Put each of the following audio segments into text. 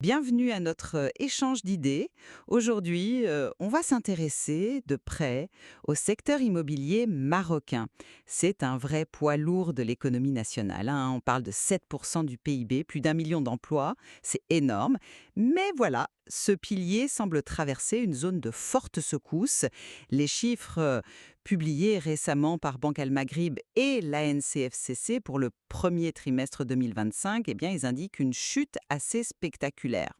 Bienvenue à notre échange d'idées. Aujourd'hui, on va s'intéresser de près au secteur immobilier marocain. C'est un vrai poids lourd de l'économie nationale, hein. On parle de 7% du PIB, plus d'un million d'emplois. C'est énorme. Mais voilà, ce pilier semble traverser une zone de forte secousse. Les chiffres publiés récemment par Banque Al Maghrib et l'ANCFCC pour le premier trimestre 2025, eh bien, ils indiquent une chute assez spectaculaire.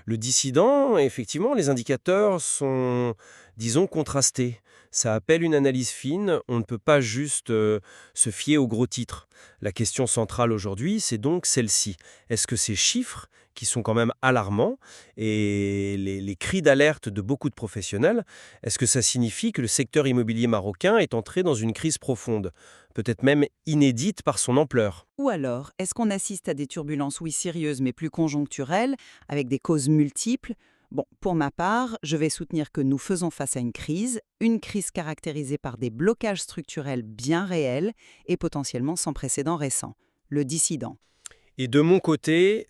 Le dissident, effectivement, les indicateurs sont, disons, contrastés. Ça appelle une analyse fine, on ne peut pas juste se fier aux gros titres. La question centrale aujourd'hui, c'est donc celle-ci. Est-ce que ces chiffres, qui sont quand même alarmants, et les cris d'alerte de beaucoup de professionnels, est-ce que ça signifie que le secteur immobilier marocain est entré dans une crise profonde, peut-être même inédite par son ampleur? Ou alors, est-ce qu'on assiste à des turbulences, oui, sérieuses, mais plus conjoncturelles, avec des causes multiples? Bon, pour ma part, je vais soutenir que nous faisons face à une crise caractérisée par des blocages structurels bien réels et potentiellement sans précédent récent. Le dissident. Et de mon côté,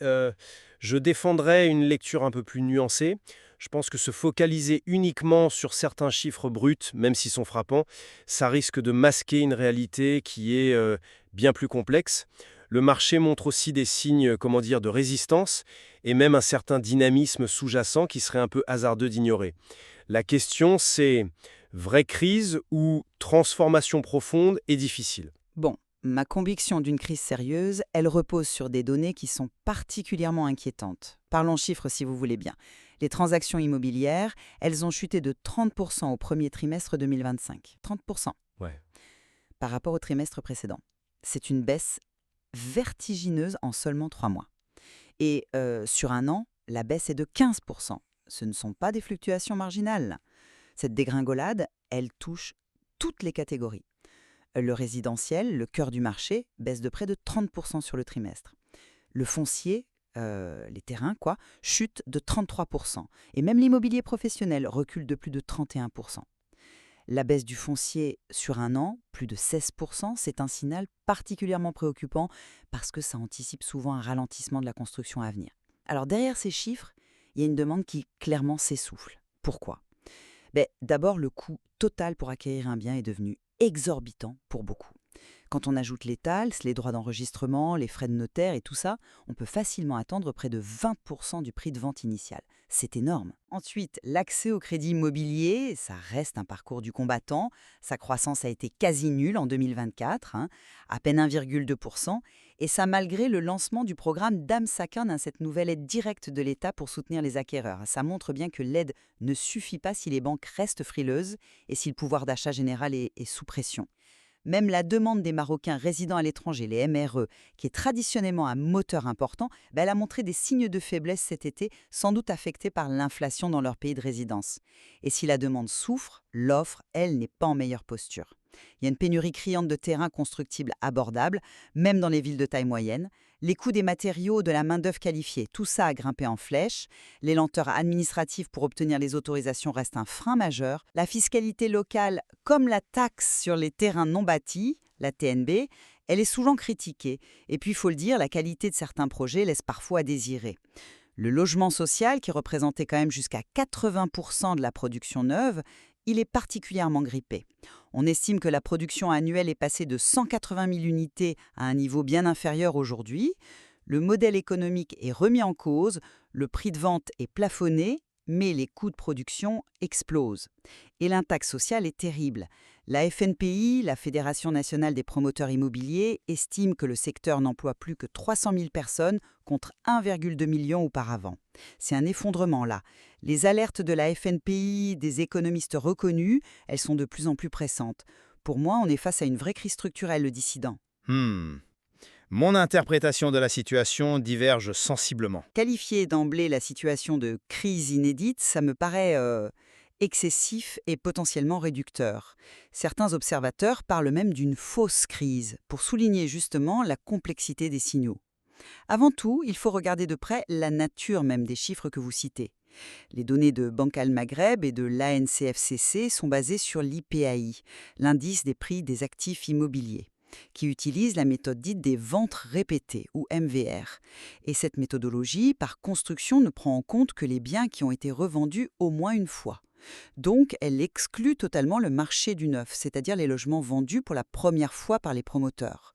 je défendrais une lecture un peu plus nuancée. Je pense que se focaliser uniquement sur certains chiffres bruts, même s'ils sont frappants, ça risque de masquer une réalité qui est bien plus complexe. Le marché montre aussi des signes, comment dire, de résistance et même un certain dynamisme sous-jacent qui serait un peu hasardeux d'ignorer. La question, c'est vraie crise ou transformation profonde et difficile? Bon, ma conviction d'une crise sérieuse, elle repose sur des données qui sont particulièrement inquiétantes. Parlons chiffres si vous voulez bien. Les transactions immobilières, elles ont chuté de 30% au premier trimestre 2025. 30% Ouais. par rapport au trimestre précédent. C'est une baisse vertigineuse en seulement 3 mois. Et sur un an, la baisse est de 15%. Ce ne sont pas des fluctuations marginales. Cette dégringolade, elle touche toutes les catégories. Le résidentiel, le cœur du marché, baisse de près de 30% sur le trimestre. Le foncier, les terrains, quoi, chute de 33%. Et même l'immobilier professionnel recule de plus de 31%. La baisse du foncier sur un an, plus de 16%, c'est un signal particulièrement préoccupant parce que ça anticipe souvent un ralentissement de la construction à venir. Alors derrière ces chiffres, il y a une demande qui clairement s'essouffle. Pourquoi? D'abord, le coût total pour acquérir un bien est devenu exorbitant pour beaucoup. Quand on ajoute les taxes, les droits d'enregistrement, les frais de notaire et tout ça, on peut facilement attendre près de 20% du prix de vente initial. C'est énorme. Ensuite, l'accès au crédit immobilier, ça reste un parcours du combattant. Sa croissance a été quasi nulle en 2024, hein, à peine 1,2%. Et ça malgré le lancement du programme Dame Sakin, hein, cette nouvelle aide directe de l'État pour soutenir les acquéreurs. Ça montre bien que l'aide ne suffit pas si les banques restent frileuses et si le pouvoir d'achat général est sous pression. Même la demande des Marocains résidant à l'étranger, les MRE, qui est traditionnellement un moteur important, elle a montré des signes de faiblesse cet été, sans doute affectés par l'inflation dans leur pays de résidence. Et si la demande souffre, l'offre, elle, n'est pas en meilleure posture. Il y a une pénurie criante de terrains constructibles abordables, même dans les villes de taille moyenne. Les coûts des matériaux, de la main-d'œuvre qualifiée, tout ça a grimpé en flèche. Les lenteurs administratives pour obtenir les autorisations restent un frein majeur. La fiscalité locale, comme la taxe sur les terrains non bâtis, la TNB, elle est souvent critiquée. Et puis, il faut le dire, la qualité de certains projets laisse parfois à désirer. Le logement social, qui représentait quand même jusqu'à 80% de la production neuve, il est particulièrement grippé. On estime que la production annuelle est passée de 180 000 unités à un niveau bien inférieur aujourd'hui. Le modèle économique est remis en cause, le prix de vente est plafonné, mais les coûts de production explosent. Et l'impact social est terrible. La FNPI, la Fédération nationale des promoteurs immobiliers, estime que le secteur n'emploie plus que 300 000 personnes contre 1,2 million auparavant. C'est un effondrement là. Les alertes de la FNPI, des économistes reconnus, elles sont de plus en plus pressantes. Pour moi, on est face à une vraie crise structurelle, le dissident. Hmm. Mon interprétation de la situation diverge sensiblement. Qualifier d'emblée la situation de crise inédite, ça me paraît excessif et potentiellement réducteur. Certains observateurs parlent même d'une fausse crise, pour souligner justement la complexité des signaux. Avant tout, il faut regarder de près la nature même des chiffres que vous citez. Les données de Banque Al Maghreb et de l'ANCFCC sont basées sur l'IPAI, l'indice des prix des actifs immobiliers. qui utilise la méthode dite des ventes répétées, ou MVR. Et cette méthodologie, par construction, ne prend en compte que les biens qui ont été revendus au moins une fois. Donc, elle exclut totalement le marché du neuf, c'est-à-dire les logements vendus pour la première fois par les promoteurs.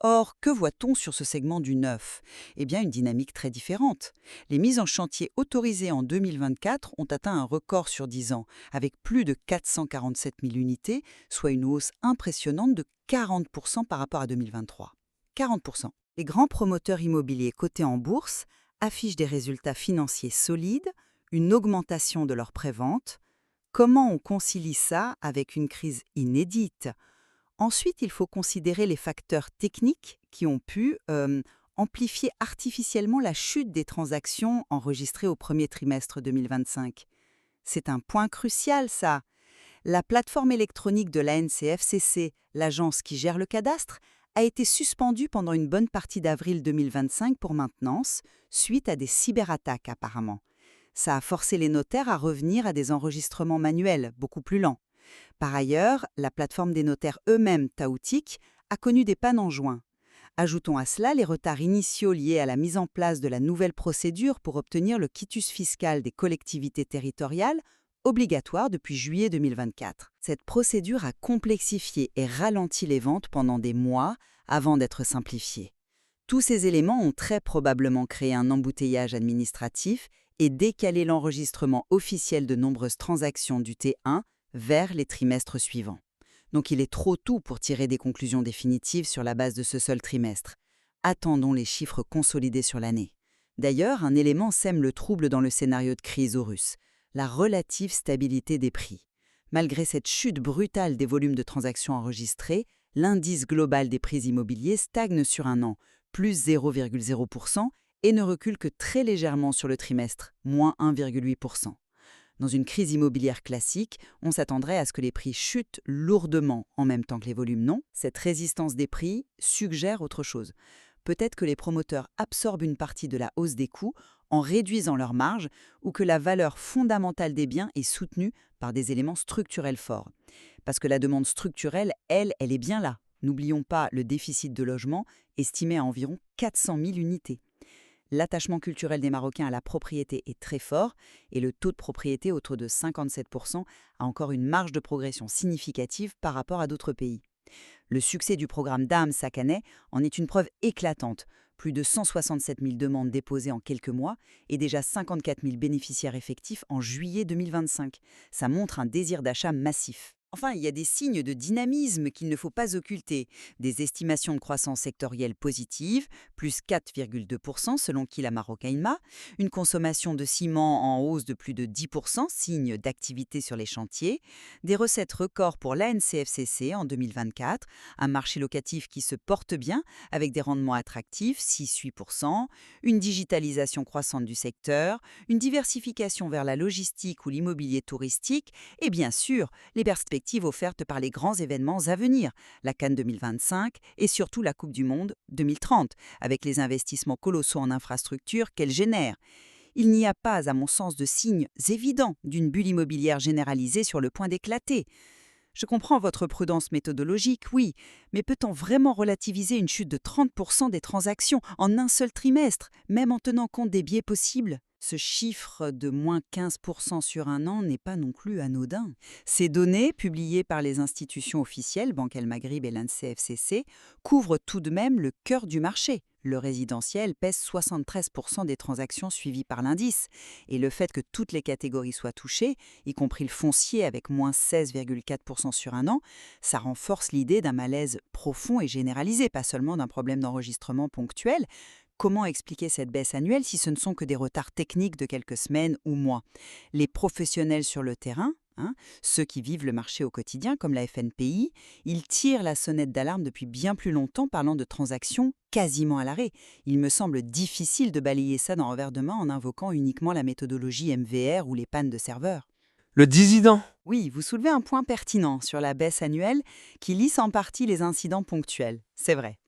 Or, que voit-on sur ce segment du neuf? Eh bien, une dynamique très différente. Les mises en chantier autorisées en 2024 ont atteint un record sur 10 ans, avec plus de 447 000 unités, soit une hausse impressionnante de 40% par rapport à 2023. 40%. Les grands promoteurs immobiliers cotés en bourse affichent des résultats financiers solides, une augmentation de leurs préventes. Comment on concilie ça avec une crise inédite? Ensuite, il faut considérer les facteurs techniques qui ont pu amplifier artificiellement la chute des transactions enregistrées au premier trimestre 2025. C'est un point crucial, ça. La plateforme électronique de l'ANCFCC, l'agence qui gère le cadastre, a été suspendue pendant une bonne partie d'avril 2025 pour maintenance, suite à des cyberattaques apparemment. Ça a forcé les notaires à revenir à des enregistrements manuels, beaucoup plus lents. Par ailleurs, la plateforme des notaires eux-mêmes, Taoutique, a connu des pannes en juin. Ajoutons à cela les retards initiaux liés à la mise en place de la nouvelle procédure pour obtenir le quitus fiscal des collectivités territoriales, obligatoire depuis juillet 2024. Cette procédure a complexifié et ralenti les ventes pendant des mois avant d'être simplifiée. Tous ces éléments ont très probablement créé un embouteillage administratif et décalé l'enregistrement officiel de nombreuses transactions du T1 vers les trimestres suivants. Donc il est trop tôt pour tirer des conclusions définitives sur la base de ce seul trimestre. Attendons les chiffres consolidés sur l'année. D'ailleurs, un élément sème le trouble dans le scénario de crise russe, la relative stabilité des prix. Malgré cette chute brutale des volumes de transactions enregistrées, l'indice global des prix immobiliers stagne sur un an, plus 0,0%, et ne recule que très légèrement sur le trimestre, moins 1,8%. Dans une crise immobilière classique, on s'attendrait à ce que les prix chutent lourdement en même temps que les volumes non. Cette résistance des prix suggère autre chose. Peut-être que les promoteurs absorbent une partie de la hausse des coûts en réduisant leurs marges ou que la valeur fondamentale des biens est soutenue par des éléments structurels forts. Parce que la demande structurelle, elle est bien là. N'oublions pas le déficit de logement estimé à environ 400 000 unités. L'attachement culturel des Marocains à la propriété est très fort et le taux de propriété autour de 57% a encore une marge de progression significative par rapport à d'autres pays. Le succès du programme DAM chaque année en est une preuve éclatante. Plus de 167 000 demandes déposées en quelques mois et déjà 54 000 bénéficiaires effectifs en juillet 2025. Ça montre un désir d'achat massif. Enfin, il y a des signes de dynamisme qu'il ne faut pas occulter. Des estimations de croissance sectorielle positives, plus 4,2% selon Kila Marocaïma, une consommation de ciment en hausse de plus de 10%, signe d'activité sur les chantiers, des recettes records pour l'ANCFCC en 2024, un marché locatif qui se porte bien avec des rendements attractifs, 6-8%, une digitalisation croissante du secteur, une diversification vers la logistique ou l'immobilier touristique et bien sûr les perspectives offertes par les grands événements à venir, la Cannes 2025 et surtout la Coupe du Monde 2030, avec les investissements colossaux en infrastructures qu'elle génère. Il n'y a pas, à mon sens, de signes évidents d'une bulle immobilière généralisée sur le point d'éclater. Je comprends votre prudence méthodologique, oui, mais peut-on vraiment relativiser une chute de 30% des transactions en un seul trimestre, même en tenant compte des biais possibles ? Ce chiffre de moins 15% sur un an n'est pas non plus anodin. Ces données, publiées par les institutions officielles, Banque El Maghrib et l'ANCFCC, couvrent tout de même le cœur du marché. Le résidentiel pèse 73% des transactions suivies par l'indice. Et le fait que toutes les catégories soient touchées, y compris le foncier avec moins 16,4% sur un an, ça renforce l'idée d'un malaise profond et généralisé, pas seulement d'un problème d'enregistrement ponctuel. Comment expliquer cette baisse annuelle si ce ne sont que des retards techniques de quelques semaines ou mois? Les professionnels sur le terrain, ceux qui vivent le marché au quotidien comme la FNPI, ils tirent la sonnette d'alarme depuis bien plus longtemps parlant de transactions quasiment à l'arrêt. Il me semble difficile de balayer ça d'un revers de main en invoquant uniquement la méthodologie MVR ou les pannes de serveurs. Le dissident. Oui, vous soulevez un point pertinent sur la baisse annuelle qui lisse en partie les incidents ponctuels, c'est vrai.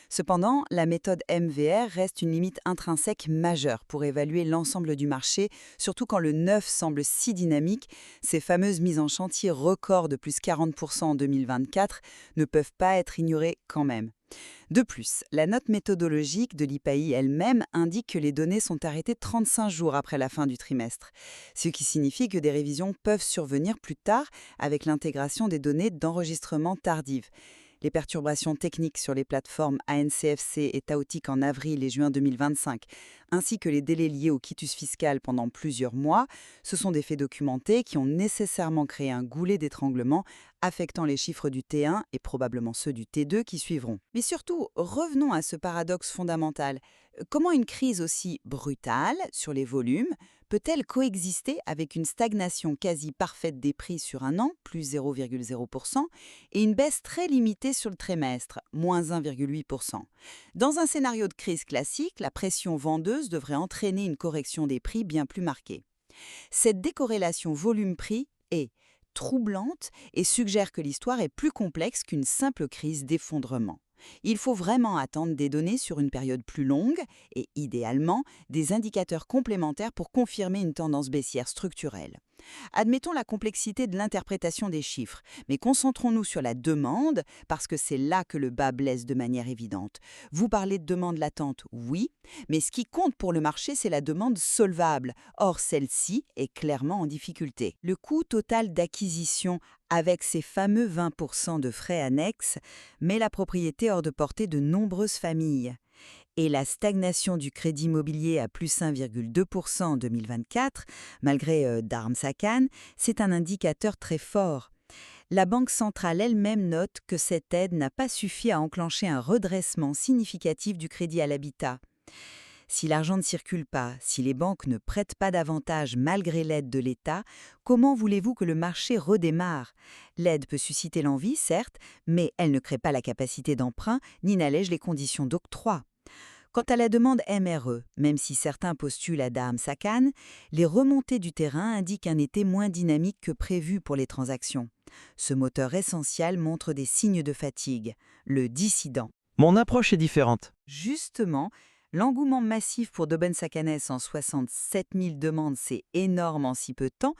Cependant, la méthode MVR reste une limite intrinsèque majeure pour évaluer l'ensemble du marché, surtout quand le neuf semble si dynamique. Ces fameuses mises en chantier records de plus 40% en 2024 ne peuvent pas être ignorées quand même. De plus, la note méthodologique de l'IPAI elle-même indique que les données sont arrêtées 35 jours après la fin du trimestre, ce qui signifie que des révisions peuvent survenir plus tard avec l'intégration des données d'enregistrement tardives. Les perturbations techniques sur les plateformes ANCFC et Tautic en avril et juin 2025, ainsi que les délais liés au quitus fiscal pendant plusieurs mois, ce sont des faits documentés qui ont nécessairement créé un goulet d'étranglement affectant les chiffres du T1 et probablement ceux du T2 qui suivront. Mais surtout, revenons à ce paradoxe fondamental. Comment une crise aussi brutale sur les volumes peut-elle coexister avec une stagnation quasi parfaite des prix sur un an, plus 0,0%, et une baisse très limitée sur le trimestre, moins 1,8%. Dans un scénario de crise classique, la pression vendeuse devrait entraîner une correction des prix bien plus marquée. Cette décorrélation volume-prix est troublante et suggère que l'histoire est plus complexe qu'une simple crise d'effondrement. Il faut vraiment attendre des données sur une période plus longue et, idéalement, des indicateurs complémentaires pour confirmer une tendance baissière structurelle. Admettons la complexité de l'interprétation des chiffres, mais concentrons-nous sur la demande parce que c'est là que le bas blesse de manière évidente. Vous parlez de demande latente, oui, mais ce qui compte pour le marché, c'est la demande solvable. Or, celle-ci est clairement en difficulté. Le coût total d'acquisition avec ces fameux 20% de frais annexes met la propriété hors de portée de nombreuses familles. Et la stagnation du crédit immobilier à plus 1,2% en 2024, malgré Dharmsakan, c'est un indicateur très fort. La Banque centrale elle-même note que cette aide n'a pas suffi à enclencher un redressement significatif du crédit à l'habitat. Si l'argent ne circule pas, si les banques ne prêtent pas davantage malgré l'aide de l'État, comment voulez-vous que le marché redémarre? L'aide peut susciter l'envie, certes, mais elle ne crée pas la capacité d'emprunt ni n'allège les conditions d'octroi. Quant à la demande MRE, même si certains postulent à Dharmsakan, les remontées du terrain indiquent un été moins dynamique que prévu pour les transactions. Ce moteur essentiel montre des signes de fatigue, le dissident. Mon approche est différente. Justement, l'engouement massif pour Dobensakanes en 67 000 demandes, c'est énorme en si peu de temps,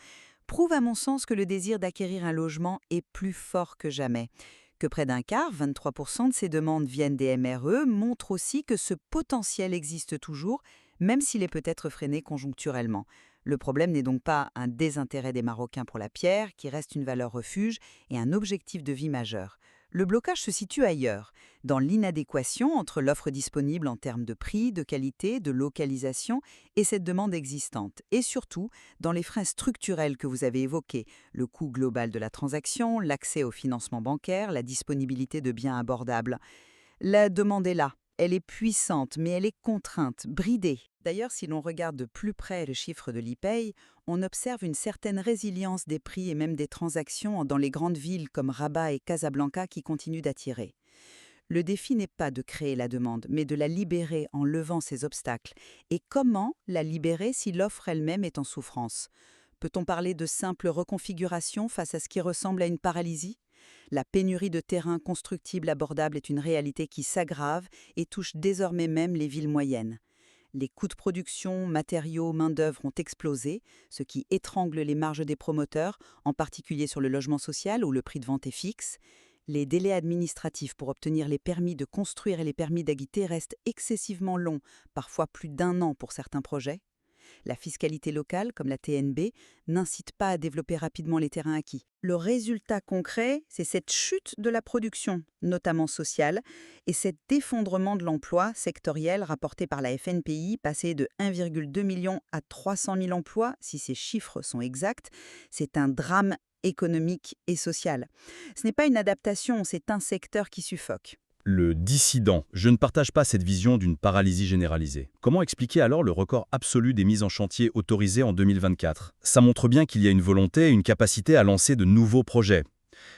prouve à mon sens que le désir d'acquérir un logement est plus fort que jamais. Que près d'un quart, 23% de ces demandes viennent des MRE, montre aussi que ce potentiel existe toujours, même s'il est peut-être freiné conjoncturellement. Le problème n'est donc pas un désintérêt des Marocains pour la pierre, qui reste une valeur refuge et un objectif de vie majeur. Le blocage se situe ailleurs, dans l'inadéquation entre l'offre disponible en termes de prix, de qualité, de localisation et cette demande existante, et surtout dans les freins structurels que vous avez évoqués, le coût global de la transaction, l'accès au financement bancaire, la disponibilité de biens abordables. La demande est là, elle est puissante, mais elle est contrainte, bridée. D'ailleurs, si l'on regarde de plus près le chiffre de l'IPAI, on observe une certaine résilience des prix et même des transactions dans les grandes villes comme Rabat et Casablanca qui continuent d'attirer. Le défi n'est pas de créer la demande, mais de la libérer en levant ces obstacles. Et comment la libérer si l'offre elle-même est en souffrance? Peut-on parler de simple reconfiguration face à ce qui ressemble à une paralysie? La pénurie de terrains constructibles abordables est une réalité qui s'aggrave et touche désormais même les villes moyennes. Les coûts de production, matériaux, main-d'œuvre ont explosé, ce qui étrangle les marges des promoteurs, en particulier sur le logement social où le prix de vente est fixe. Les délais administratifs pour obtenir les permis de construire et les permis d'habiter restent excessivement longs, parfois plus d'1 an pour certains projets. La fiscalité locale, comme la TNB, n'incite pas à développer rapidement les terrains acquis. Le résultat concret, c'est cette chute de la production, notamment sociale, et cet effondrement de l'emploi sectoriel rapporté par la FNPI, passé de 1,2 million à 300 000 emplois, si ces chiffres sont exacts. C'est un drame économique et social. Ce n'est pas une adaptation, c'est un secteur qui suffoque. Le dissident. Je ne partage pas cette vision d'une paralysie généralisée. Comment expliquer alors le record absolu des mises en chantier autorisées en 2024? Ça montre bien qu'il y a une volonté et une capacité à lancer de nouveaux projets.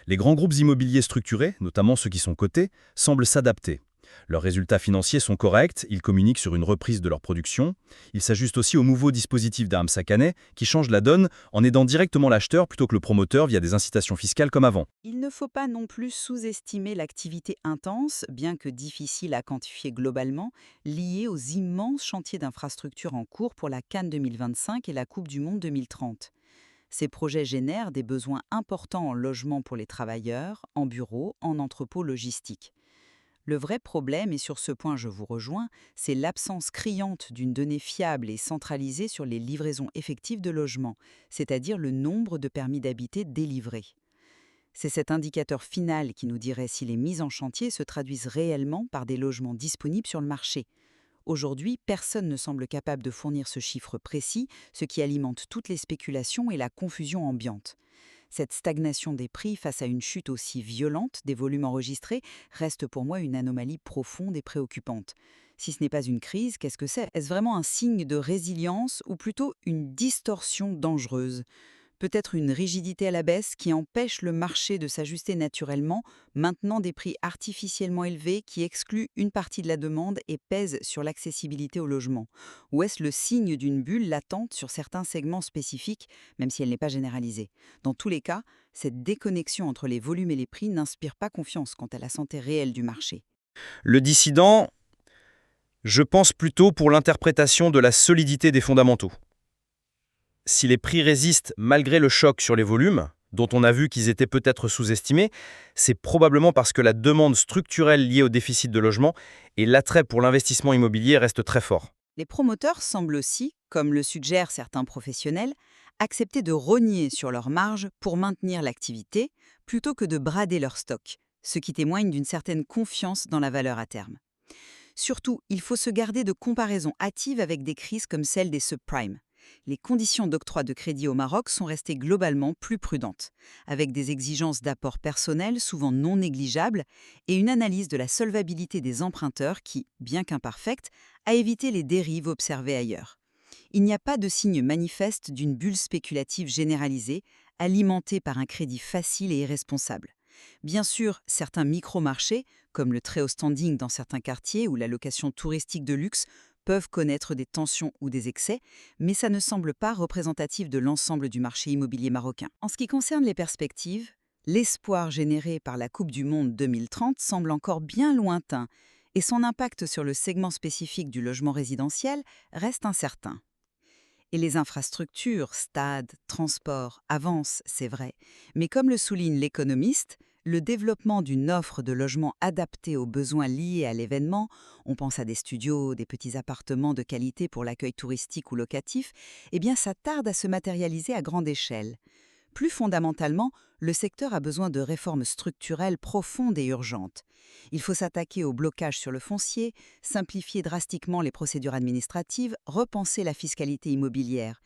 Les grands groupes immobiliers structurés, notamment ceux qui sont cotés, semblent s'adapter. Leurs résultats financiers sont corrects, ils communiquent sur une reprise de leur production. Ils s'ajustent aussi au nouveau dispositif d'Aram Sakaneh, qui change la donne en aidant directement l'acheteur plutôt que le promoteur via des incitations fiscales comme avant. Il ne faut pas non plus sous-estimer l'activité intense, bien que difficile à quantifier globalement, liée aux immenses chantiers d'infrastructures en cours pour la Cannes 2025 et la Coupe du Monde 2030. Ces projets génèrent des besoins importants en logement pour les travailleurs, en bureaux, en entrepôts logistiques. Le vrai problème, et sur ce point je vous rejoins, c'est l'absence criante d'une donnée fiable et centralisée sur les livraisons effectives de logements, c'est-à-dire le nombre de permis d'habiter délivrés. C'est cet indicateur final qui nous dirait si les mises en chantier se traduisent réellement par des logements disponibles sur le marché. Aujourd'hui, personne ne semble capable de fournir ce chiffre précis, ce qui alimente toutes les spéculations et la confusion ambiante. Cette stagnation des prix face à une chute aussi violente des volumes enregistrés reste pour moi une anomalie profonde et préoccupante. Si ce n'est pas une crise, qu'est-ce que c'est? Est-ce vraiment un signe de résilience ou plutôt une distorsion dangereuse? Peut-être une rigidité à la baisse qui empêche le marché de s'ajuster naturellement, maintenant des prix artificiellement élevés qui excluent une partie de la demande et pèsent sur l'accessibilité au logement. Ou est-ce le signe d'une bulle latente sur certains segments spécifiques, même si elle n'est pas généralisée? Dans tous les cas, cette déconnexion entre les volumes et les prix n'inspire pas confiance quant à la santé réelle du marché. Le dissident, je pense plutôt pour l'interprétation de la solidité des fondamentaux. Si les prix résistent malgré le choc sur les volumes, dont on a vu qu'ils étaient peut-être sous-estimés, c'est probablement parce que la demande structurelle liée au déficit de logement et l'attrait pour l'investissement immobilier restent très forts. Les promoteurs semblent aussi, comme le suggèrent certains professionnels, accepter de rogner sur leurs marges pour maintenir l'activité plutôt que de brader leur stock, ce qui témoigne d'une certaine confiance dans la valeur à terme. Surtout, il faut se garder de comparaisons hâtives avec des crises comme celle des subprimes. Les conditions d'octroi de crédit au Maroc sont restées globalement plus prudentes, avec des exigences d'apport personnel souvent non négligeables et une analyse de la solvabilité des emprunteurs qui, bien qu'imparfaite, a évité les dérives observées ailleurs. Il n'y a pas de signe manifeste d'une bulle spéculative généralisée, alimentée par un crédit facile et irresponsable. Bien sûr, certains micro-marchés, comme le très haut standing dans certains quartiers ou la location touristique de luxe, peuvent connaître des tensions ou des excès, mais ça ne semble pas représentatif de l'ensemble du marché immobilier marocain. En ce qui concerne les perspectives, l'espoir généré par la Coupe du Monde 2030 semble encore bien lointain et son impact sur le segment spécifique du logement résidentiel reste incertain. Et les infrastructures, stades, transports, avancent, c'est vrai. Mais comme le souligne l'économiste, le développement d'une offre de logements adaptée aux besoins liés à l'événement, on pense à des studios, des petits appartements de qualité pour l'accueil touristique ou locatif, eh bien ça tarde à se matérialiser à grande échelle. Plus fondamentalement, le secteur a besoin de réformes structurelles profondes et urgentes. Il faut s'attaquer au blocage sur le foncier, simplifier drastiquement les procédures administratives, repenser la fiscalité immobilière.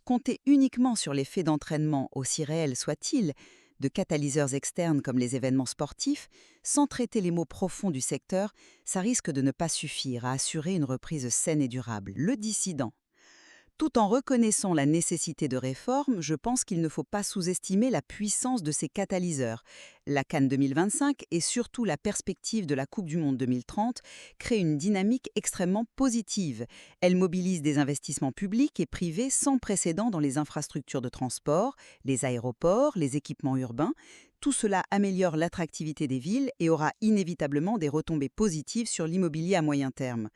Compter uniquement sur l'effet d'entraînement, aussi réel soit-il, de catalyseurs externes comme les événements sportifs, sans traiter les maux profonds du secteur, ça risque de ne pas suffire à assurer une reprise saine et durable. Le dissident. Tout en reconnaissant la nécessité de réformes, je pense qu'il ne faut pas sous-estimer la puissance de ces catalyseurs. La Cannes 2025 et surtout la perspective de la Coupe du Monde 2030 créent une dynamique extrêmement positive. Elle mobilise des investissements publics et privés sans précédent dans les infrastructures de transport, les aéroports, les équipements urbains. Tout cela améliore l'attractivité des villes et aura inévitablement des retombées positives sur l'immobilier à moyen terme.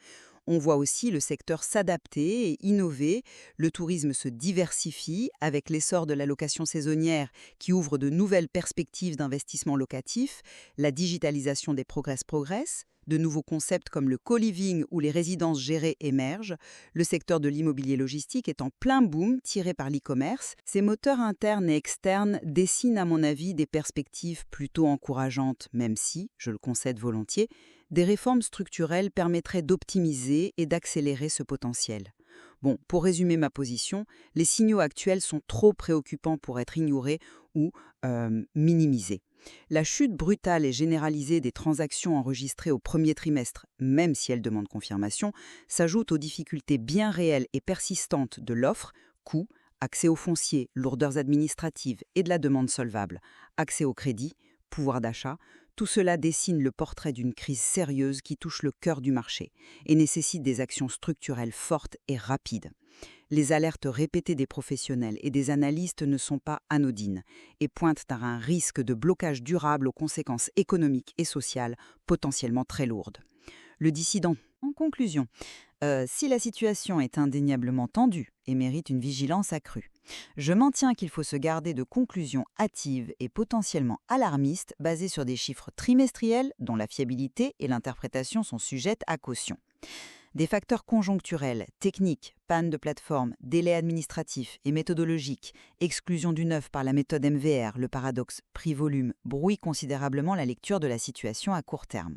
On voit aussi le secteur s'adapter et innover, le tourisme se diversifie avec l'essor de la location saisonnière qui ouvre de nouvelles perspectives d'investissement locatif, la digitalisation des progresse, de nouveaux concepts comme le co-living ou les résidences gérées émergent, le secteur de l'immobilier logistique est en plein boom tiré par l'e-commerce. Ces moteurs internes et externes dessinent à mon avis des perspectives plutôt encourageantes, même si, je le concède volontiers, des réformes structurelles permettraient d'optimiser et d'accélérer ce potentiel. Bon, pour résumer ma position, les signaux actuels sont trop préoccupants pour être ignorés ou minimisés. La chute brutale et généralisée des transactions enregistrées au premier trimestre, même si elles demandent confirmation, s'ajoute aux difficultés bien réelles et persistantes de l'offre, coûts, accès aux fonciers, lourdeurs administratives et de la demande solvable, accès au crédit, pouvoir d'achat. Tout cela dessine le portrait d'une crise sérieuse qui touche le cœur du marché et nécessite des actions structurelles fortes et rapides. Les alertes répétées des professionnels et des analystes ne sont pas anodines et pointent à un risque de blocage durable aux conséquences économiques et sociales potentiellement très lourdes. Le dissident, en conclusion, si la situation est indéniablement tendue et mérite une vigilance accrue, je maintiens qu'il faut se garder de conclusions hâtives et potentiellement alarmistes basées sur des chiffres trimestriels dont la fiabilité et l'interprétation sont sujettes à caution. Des facteurs conjoncturels, techniques, panne de plateforme, délais administratifs et méthodologiques, exclusion du neuf par la méthode MVR, le paradoxe prix-volume, brouillent considérablement la lecture de la situation à court terme.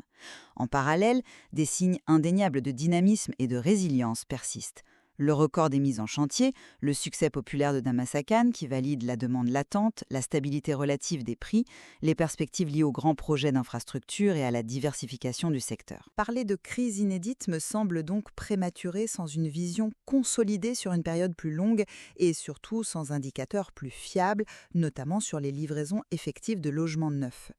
En parallèle, des signes indéniables de dynamisme et de résilience persistent. Le record des mises en chantier, le succès populaire de Damasak-An qui valide la demande latente, la stabilité relative des prix, les perspectives liées aux grands projets d'infrastructure et à la diversification du secteur. Parler de crise inédite me semble donc prématuré sans une vision consolidée sur une période plus longue et surtout sans indicateurs plus fiables, notamment sur les livraisons effectives de logements neufs.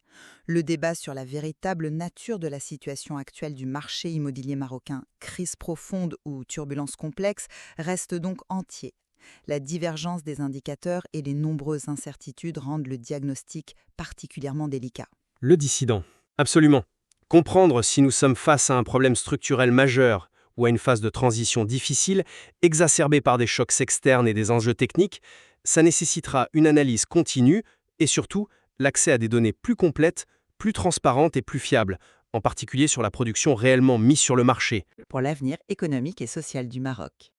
Le débat sur la véritable nature de la situation actuelle du marché immobilier marocain, crise profonde ou turbulence complexe, reste donc entier. La divergence des indicateurs et les nombreuses incertitudes rendent le diagnostic particulièrement délicat. Le dissident. Absolument. Comprendre si nous sommes face à un problème structurel majeur ou à une phase de transition difficile, exacerbée par des chocs externes et des enjeux techniques, ça nécessitera une analyse continue et surtout l'accès à des données plus complètes, plus transparentes et plus fiables, en particulier sur la production réellement mise sur le marché. Pour l'avenir économique et social du Maroc.